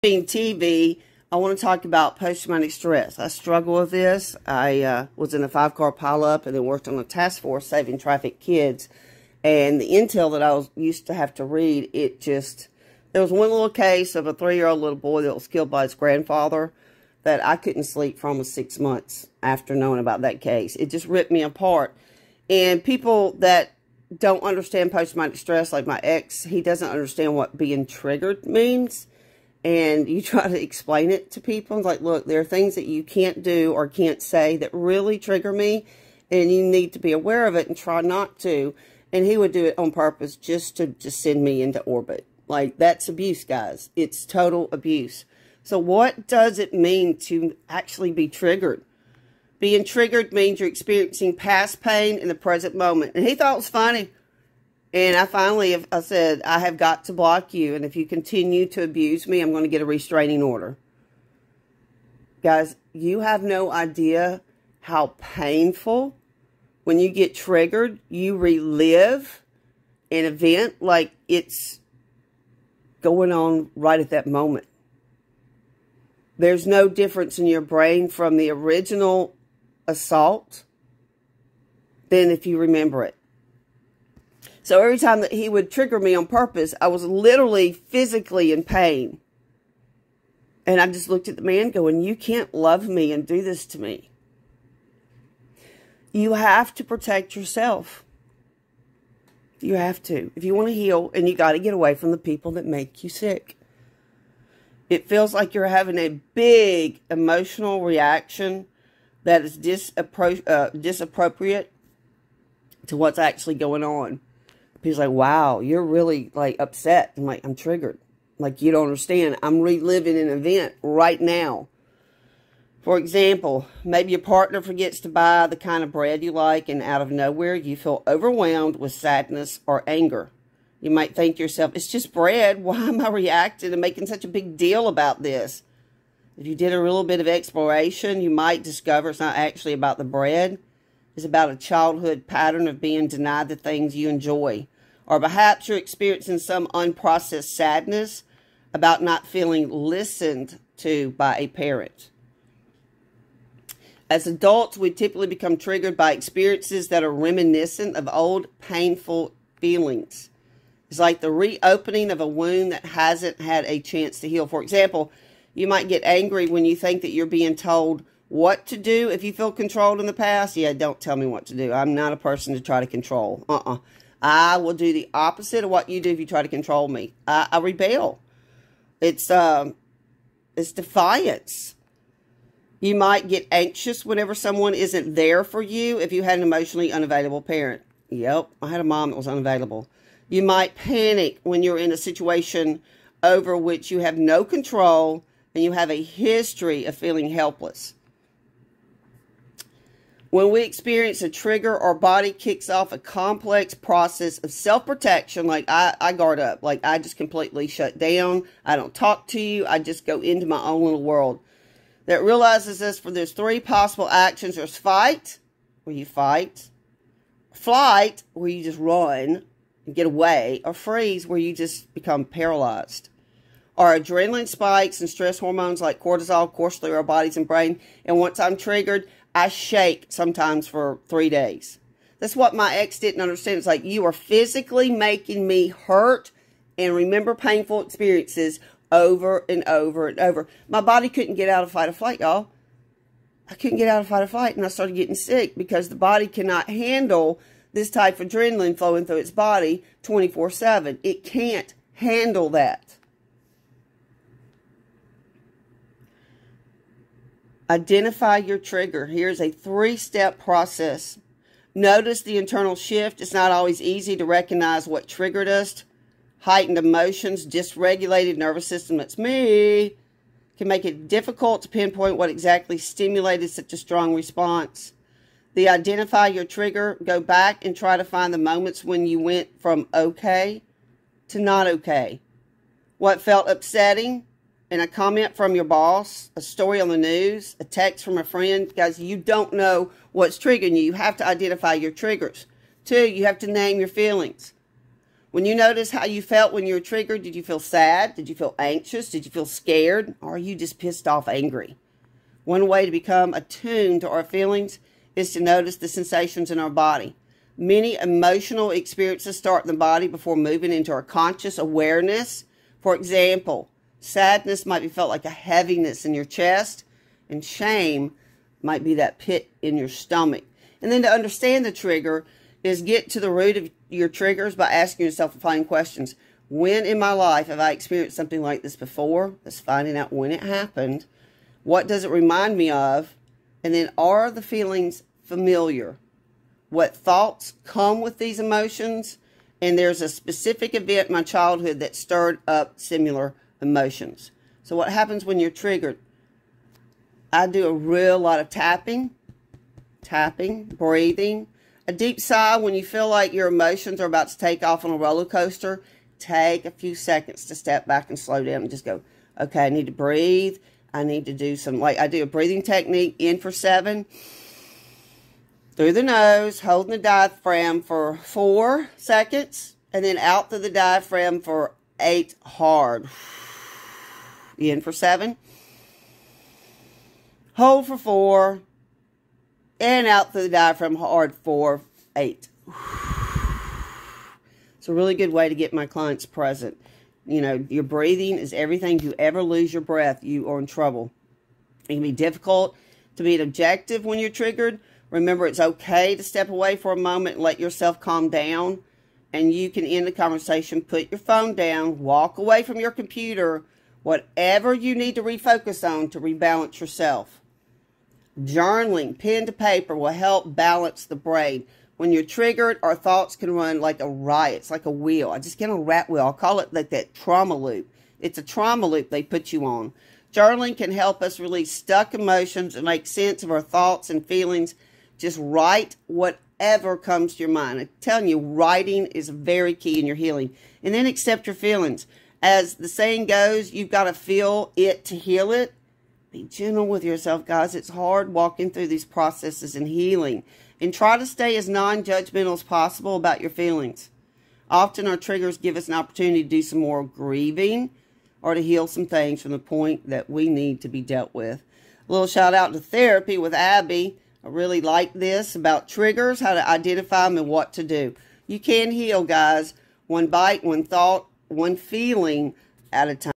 Being TV, I want to talk about post-traumatic stress. I struggle with this. I was in a 5-car pileup and then worked on a task force saving trafficked kids. And the intel that I used to have to read, there was one little case of a 3-year-old little boy that was killed by his grandfather that I couldn't sleep for almost 6 months after knowing about that case. It just ripped me apart. And people that don't understand post-traumatic stress, like my ex, he doesn't understand what being triggered means. And you try to explain it to people. It's like, look, there are things that you can't do or can't say that really trigger me. And you need to be aware of it and try not to. And he would do it on purpose just to send me into orbit. Like, that's abuse, guys. It's total abuse. So what does it mean to actually be triggered? Being triggered means you're experiencing past pain in the present moment. And he thought it was funny. And I said, I have got to block you. And if you continue to abuse me, I'm going to get a restraining order. Guys, you have no idea how painful, when you get triggered, you relive an event like it's going on right at that moment. There's no difference in your brain from the original assault than if you remember it. So every time that he would trigger me on purpose, I was literally physically in pain. And I just looked at the man going, you can't love me and do this to me. You have to protect yourself. You have to. If you want to heal, and you got to get away from the people that make you sick. It feels like you're having a big emotional reaction that is disappropriate to what's actually going on. He's like, wow, you're really, like, upset. I'm like, I'm triggered. Like, you don't understand. I'm reliving an event right now. For example, maybe your partner forgets to buy the kind of bread you like, and out of nowhere, you feel overwhelmed with sadness or anger. You might think to yourself, it's just bread. Why am I reacting and making such a big deal about this? If you did a little bit of exploration, you might discover it's not actually about the bread. It's about a childhood pattern of being denied the things you enjoy. Or perhaps you're experiencing some unprocessed sadness about not feeling listened to by a parent. As adults, we typically become triggered by experiences that are reminiscent of old painful feelings. It's like the reopening of a wound that hasn't had a chance to heal. For example, you might get angry when you think that you're being told what to do if you feel controlled in the past. Yeah, don't tell me what to do. I'm not a person to try to control. I will do the opposite of what you do if you try to control me. I rebel. It's defiance. You might get anxious whenever someone isn't there for you if you had an emotionally unavailable parent. Yep, I had a mom that was unavailable. You might panic when you're in a situation over which you have no control and you have a history of feeling helpless. When we experience a trigger, our body kicks off a complex process of self-protection. Like I guard up. Like I just completely shut down. I don't talk to you. I just go into my own little world. That realizes this, for there's 3 possible actions. There's fight, where you fight. Flight, where you just run and get away. Or freeze, where you just become paralyzed. Our adrenaline spikes and stress hormones like cortisol course through our bodies and brain. And once I'm triggered, I shake sometimes for 3 days. That's what my ex didn't understand. It's like, you are physically making me hurt and remember painful experiences over and over and over. My body couldn't get out of fight or flight, y'all. I couldn't get out of fight or flight, and I started getting sick because the body cannot handle this type of adrenaline flowing through its body 24/7. It can't handle that. Identify your trigger. Here's a 3-step process. Notice the internal shift. It's not always easy to recognize what triggered us. Heightened emotions, dysregulated nervous system, that's me, can make it difficult to pinpoint what exactly stimulated such a strong response. The identify your trigger. Go back and try to find the moments when you went from okay to not okay. What felt upsetting? And a comment from your boss, a story on the news, a text from a friend. Guys, you don't know what's triggering you. You have to identify your triggers. 2, you have to name your feelings. When you notice how you felt when you were triggered, did you feel sad? Did you feel anxious? Did you feel scared? Or are you just pissed off, angry? One way to become attuned to our feelings is to notice the sensations in our body. Many emotional experiences start in the body before moving into our conscious awareness. For example, sadness might be felt like a heaviness in your chest, and shame might be that pit in your stomach. And then to understand the trigger is get to the root of your triggers by asking yourself the following questions. When in my life have I experienced something like this before? That's finding out when it happened. What does it remind me of? And then, are the feelings familiar? What thoughts come with these emotions? And there's a specific event in my childhood that stirred up similar emotions. So what happens when you're triggered? I do a real lot of tapping, breathing. A deep sigh when you feel like your emotions are about to take off on a roller coaster. Take a few seconds to step back and slow down and just go, okay, I need to breathe. I need to do some, like I do a breathing technique, in for 7, through the nose, holding the diaphragm for 4 seconds, and then out through the diaphragm for 8 hard. In for 7, hold for 4, and out through the diaphragm hard for 8. It's a really good way to get my clients present. You know, your breathing is everything. If you ever lose your breath, you are in trouble. It can be difficult to be objective when you're triggered. Remember, it's okay to step away for a moment and let yourself calm down. And you can end the conversation, put your phone down, walk away from your computer, whatever you need to refocus on to rebalance yourself. Journaling, pen to paper, will help balance the brain. When you're triggered, our thoughts can run like a riot. It's like a wheel. I just get on a rat wheel. I'll call it like that trauma loop. It's a trauma loop they put you on. Journaling can help us release stuck emotions and make sense of our thoughts and feelings. Just write whatever comes to your mind. I'm telling you, writing is very key in your healing. And then accept your feelings. As the saying goes, you've got to feel it to heal it. Be gentle with yourself, guys. It's hard walking through these processes and healing. And try to stay as non-judgmental as possible about your feelings. Often our triggers give us an opportunity to do some more grieving or to heal some things from the point that we need to be dealt with. A little shout out to Therapy with Abby. I really like this about triggers, how to identify them and what to do. You can heal, guys. One bite, one thought, one feeling at a time.